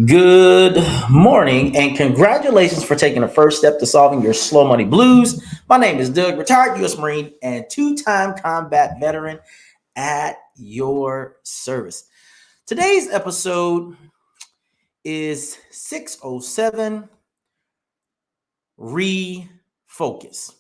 Good morning and congratulations for taking the first step to solving your slow money blues. My name is Doug, retired U.S. Marine and two-time combat veteran at your service. Today's episode is 607 Re Focus.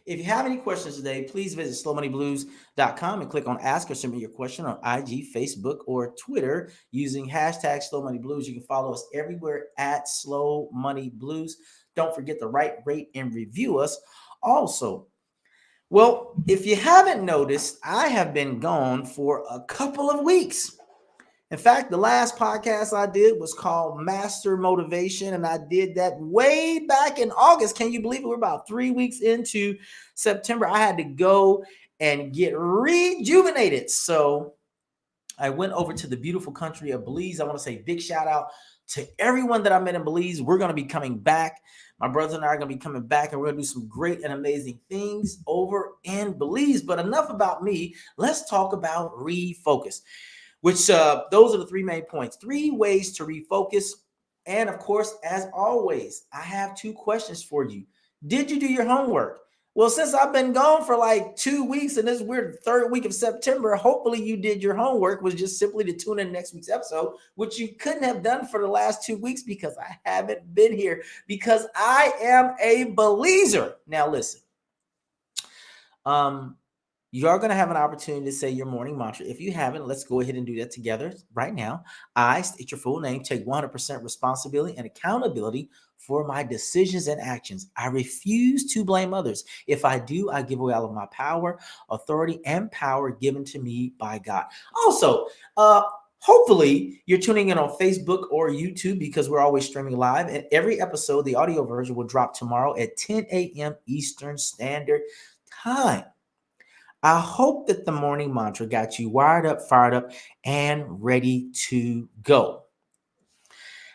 If you have any questions today, please visit slowmoneyblues.com and click on ask or submit your question on IG, Facebook, or Twitter using hashtag slowmoneyblues. You can follow us everywhere at slowmoneyblues. Don't forget to rate, and review us. Also, well, if you haven't noticed, I have been gone for a couple of weeks. In fact, the last podcast I did was called Master Motivation, and I did that way back in August. Can you believe it? We're about 3 weeks into September. I had to go and get rejuvenated. So I went over to the beautiful country of Belize. I want to say big shout out to everyone that I met in Belize. We're going to be coming back. My brother and I are going to be coming back, and we're going to do some great and amazing things over in Belize. But enough about me. Let's talk about refocus. Those are the three main points. 3 ways to refocus. And of course, as always, I have 2 questions for you. Did you do your homework? Well, since I've been gone for like 2 weeks and this is weird 3rd week of September, hopefully you did your homework, was just simply to tune in next week's episode, which you couldn't have done for the last 2 weeks because I haven't been here, because I am a believer. Now listen, you are going to have an opportunity to say your morning mantra. If you haven't, let's go ahead and do that together right now. I state your full name, take 100% responsibility and accountability for my decisions and actions. I refuse to blame others. If I do, I give away all of my power, authority, and power given to me by God. Also, hopefully you're tuning in on Facebook or YouTube because we're always streaming live. And every episode, the audio version will drop tomorrow at 10 a.m. Eastern Standard Time. I hope that the morning mantra got you wired up, fired up, and ready to go.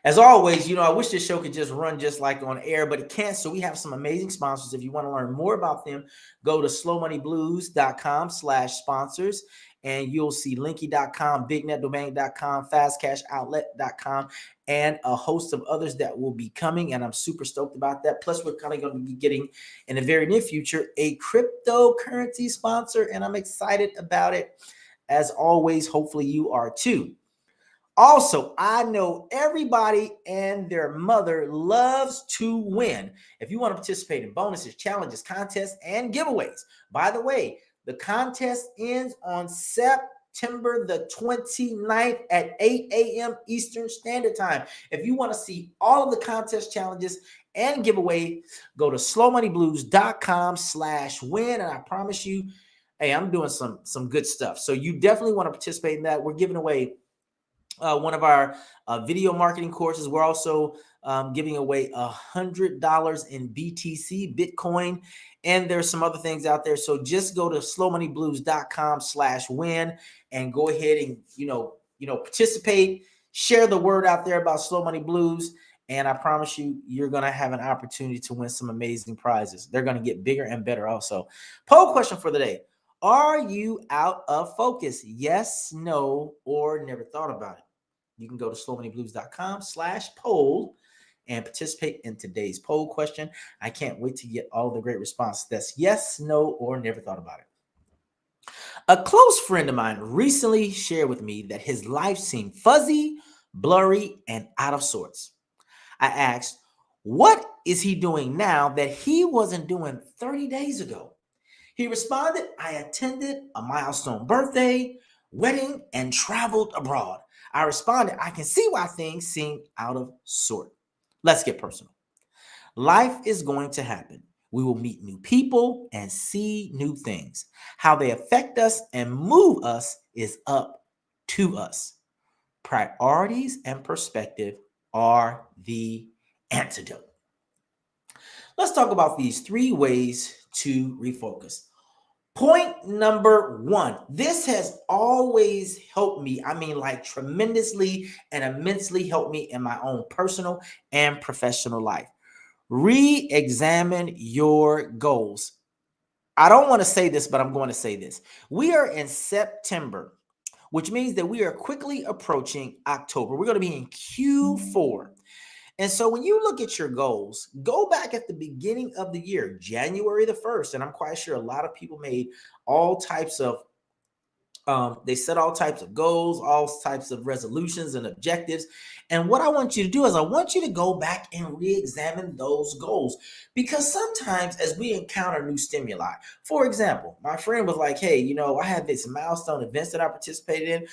As always, I wish this show could just run just like on air, but it can't. So we have some amazing sponsors. If you want to learn more about them, go to slowmoneyblues.com/sponsors, and you'll see linky.com, bignetdomain.com, fastcashoutlet.com, and a host of others that will be coming. And I'm super stoked about that. Plus, we're kind of going to be getting in the very near future a cryptocurrency sponsor, and I'm excited about it. As always, hopefully you are too. Also, I know everybody and their mother loves to win. If you want to participate in bonuses, challenges, contests, and giveaways, by the way, the contest ends on September the 29th at 8 a.m. Eastern Standard Time. If you want to see all of the contest challenges and giveaway, go to slowmoneyblues.com/win. And I promise you, hey, I'm doing some good stuff. So you definitely want to participate in that. We're giving away one of our video marketing courses. We're also giving away $100 in BTC, Bitcoin, and there's some other things out there. So just go to slowmoneyblues.com/win and go ahead and participate. Share the word out there about Slow Money Blues, and I promise you, you're going to have an opportunity to win some amazing prizes. They're going to get bigger and better also. Poll question for the day. Are you out of focus? Yes, no, or never thought about it? You can go to slowmoneyblues.com/poll and participate in today's poll question. I can't wait to get all the great responses. That's yes, no, or never thought about it. A close friend of mine recently shared with me that his life seemed fuzzy, blurry, and out of sorts. I asked, what is he doing now that he wasn't doing 30 days ago? He responded, I attended a milestone birthday, wedding, and traveled abroad. I responded, I can see why things seem out of sort. Let's get personal. Life is going to happen. We will meet new people and see new things. How they affect us and move us is up to us. Priorities and perspective are the antidote. Let's talk about these 3 ways to refocus. Point number 1. This has always helped me. I mean, like tremendously and immensely helped me in my own personal and professional life. Re-examine your goals. I don't want to say this, but I'm going to say this. We are in September. which means that we are quickly approaching October. We're going to be in Q4. And so when you look at your goals, go back at the beginning of the year, January the 1st. And I'm quite sure a lot of people made all types of they set all types of goals, all types of resolutions and objectives. And what I want you to do is I want you to go back and re-examine those goals, because sometimes as we encounter new stimuli, for example, my friend was like, hey, I had this milestone events that I participated in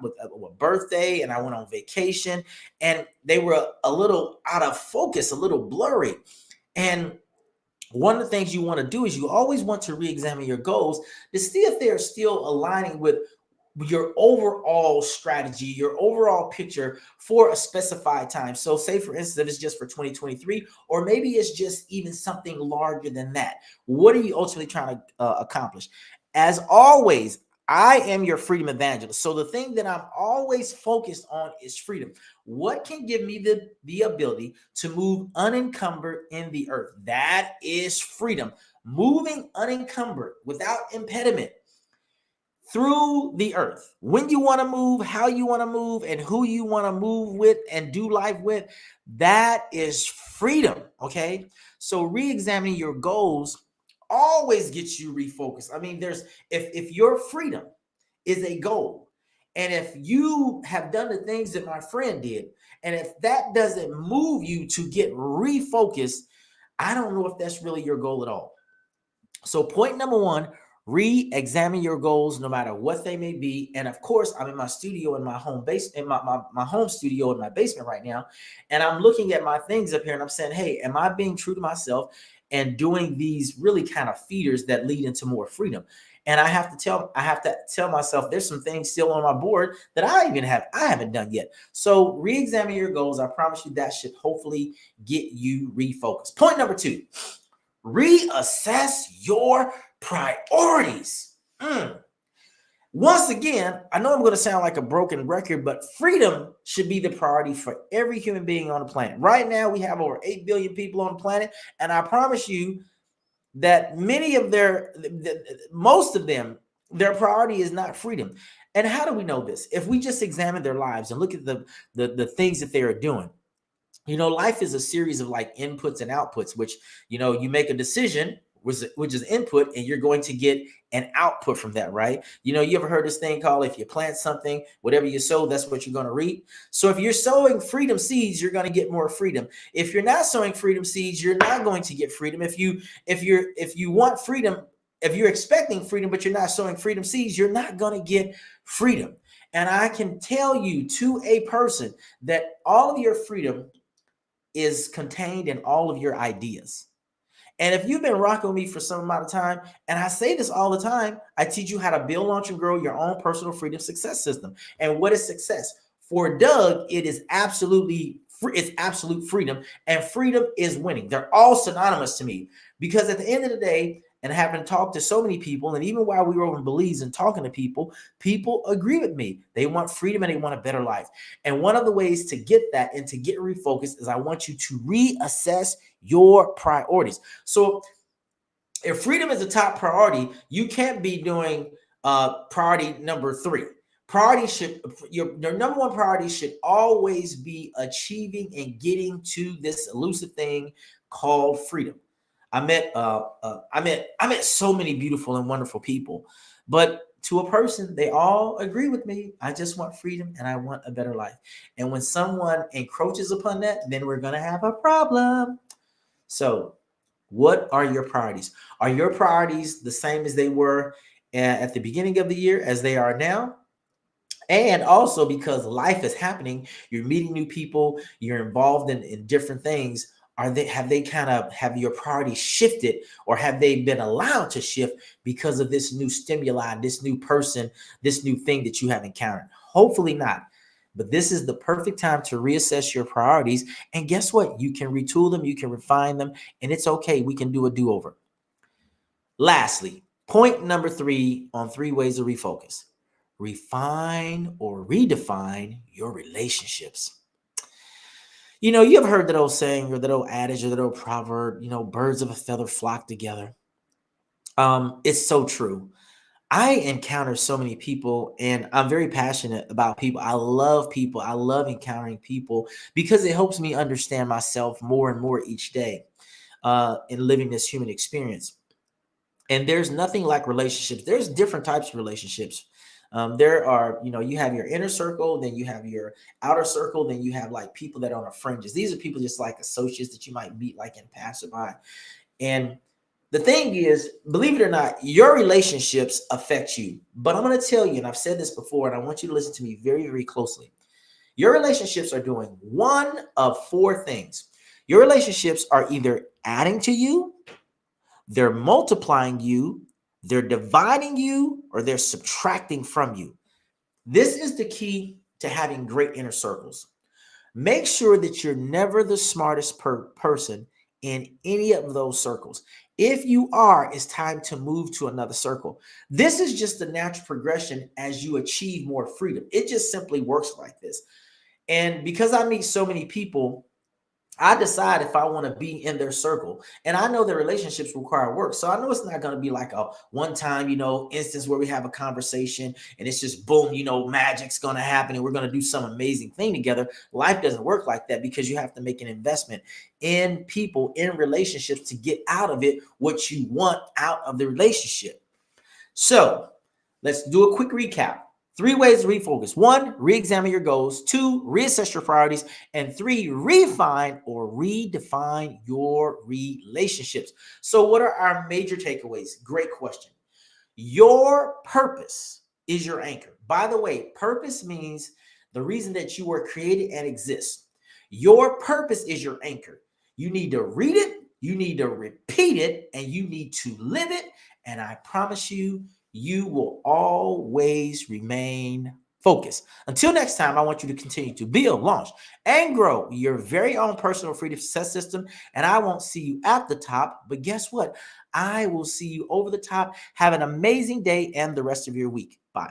with a birthday, and I went on vacation, and they were a little out of focus, a little blurry. And one of the things you want to do is you always want to re-examine your goals to see if they're still aligning with your overall strategy, your overall picture for a specified time. So say, for instance, if it's just for 2023, or maybe it's just even something larger than that. What are you ultimately trying to accomplish? As always, I am your freedom evangelist. So the thing that I'm always focused on is freedom. What can give me the ability to move unencumbered in the earth? That is freedom. Moving unencumbered without impediment through the earth. When you want to move, how you want to move, and who you want to move with and do life with, that is freedom. Okay. So re-examining your goals always gets you refocused. I mean, if your freedom is a goal, and if you have done the things that my friend did, and if that doesn't move you to get refocused, I don't know if that's really your goal at all. So point number one, re-examine your goals no matter what they may be. And of course, I'm in my studio in my home base, in my home studio in my basement right now, and I'm looking at my things up here and I'm saying, hey, am I being true to myself and doing these really kind of feeders that lead into more freedom? And I have to tell myself there's some things still on my board that I haven't done yet. So re-examine your goals. I promise you that should hopefully get you refocused. Point number two, reassess your priorities. Once again, I know I'm going to sound like a broken record, but freedom should be the priority for every human being on the planet. Right now, we have over 8 billion people on the planet, and I promise you that most of them, their priority is not freedom. And how do we know this? If we just examine their lives and look at the things that they are doing. Life is a series of like inputs and outputs, which, you make a decision, which is input, and you're going to get an output from that, right? You ever heard this thing called, if you plant something, whatever you sow, that's what you're going to reap. So if you're sowing freedom seeds, you're going to get more freedom. If you're not sowing freedom seeds, you're not going to get freedom. If you want freedom, if you're expecting freedom, but you're not sowing freedom seeds, you're not going to get freedom. And I can tell you to a person that all of your freedom is contained in all of your ideas. And if you've been rocking with me for some amount of time, and I say this all the time, I teach you how to build, launch, and grow your own personal freedom success system. And what is success? For Doug, it is it's absolute freedom, and freedom is winning. They're all synonymous to me, because at the end of the day, and having talked to so many people, and even while we were over in Belize and talking to people agree with me. They want freedom and they want a better life. And one of the ways to get that and to get refocused is I want you to reassess your priorities. So if freedom is a top priority, you can't be doing priority number 3. Your number one priority should always be achieving and getting to this elusive thing called freedom. I met so many beautiful and wonderful people, but to a person, they all agree with me. I just want freedom and I want a better life. And when someone encroaches upon that, then we're going to have a problem. So what are your priorities? Are your priorities the same as they were at the beginning of the year as they are now? And also, because life is happening, you're meeting new people, you're involved in different things. Have your priorities shifted, or have they been allowed to shift because of this new stimuli, this new person, this new thing that you have encountered? Hopefully not. But this is the perfect time to reassess your priorities. And guess what? You can retool them, you can refine them, and it's okay. We can do a do-over. Lastly, point number 3 on 3 ways to refocus. Refine or redefine your relationships. You have heard that old saying, or that old adage, or that old proverb, birds of a feather flock together. It's so true. I encounter so many people and I'm very passionate about people. I love people. I love encountering people because it helps me understand myself more and more each day in living this human experience. And there's nothing like relationships. There's different types of relationships. There are, you have your inner circle, then you have your outer circle, then you have like people that are on the fringes. These are people just like associates that you might meet like in passerby. And the thing is, believe it or not, your relationships affect you. But I'm going to tell you, and I've said this before, and I want you to listen to me very, very closely. Your relationships are doing one of four things. Your relationships are either adding to you, they're multiplying you, they're dividing you, or they're subtracting from you. This is the key to having great inner circles. Make sure that you're never the smartest person in any of those circles. If you are, it's time to move to another circle. This is just the natural progression as you achieve more freedom. It just simply works like this. And because I meet so many people, I decide if I want to be in their circle. And I know that relationships require work. So I know it's not going to be like a one time, instance where we have a conversation and it's just boom, magic's going to happen and we're going to do some amazing thing together. Life doesn't work like that because you have to make an investment in people, in relationships to get out of it what you want out of the relationship. So let's do a quick recap. 3 ways to refocus. 1, re-examine your goals. 2, reassess your priorities. And 3, refine or redefine your relationships. So what are our major takeaways? Great question. Your purpose is your anchor. By the way, purpose means the reason that you were created and exist. Your purpose is your anchor. You need to read it, you need to repeat it, and you need to live it. And I promise you, you will always remain focused. Until next time, I want you to continue to build, launch, and grow your very own personal freedom success system. And I won't see you at the top, but guess what? I will see you over the top. Have an amazing day and the rest of your week. Bye.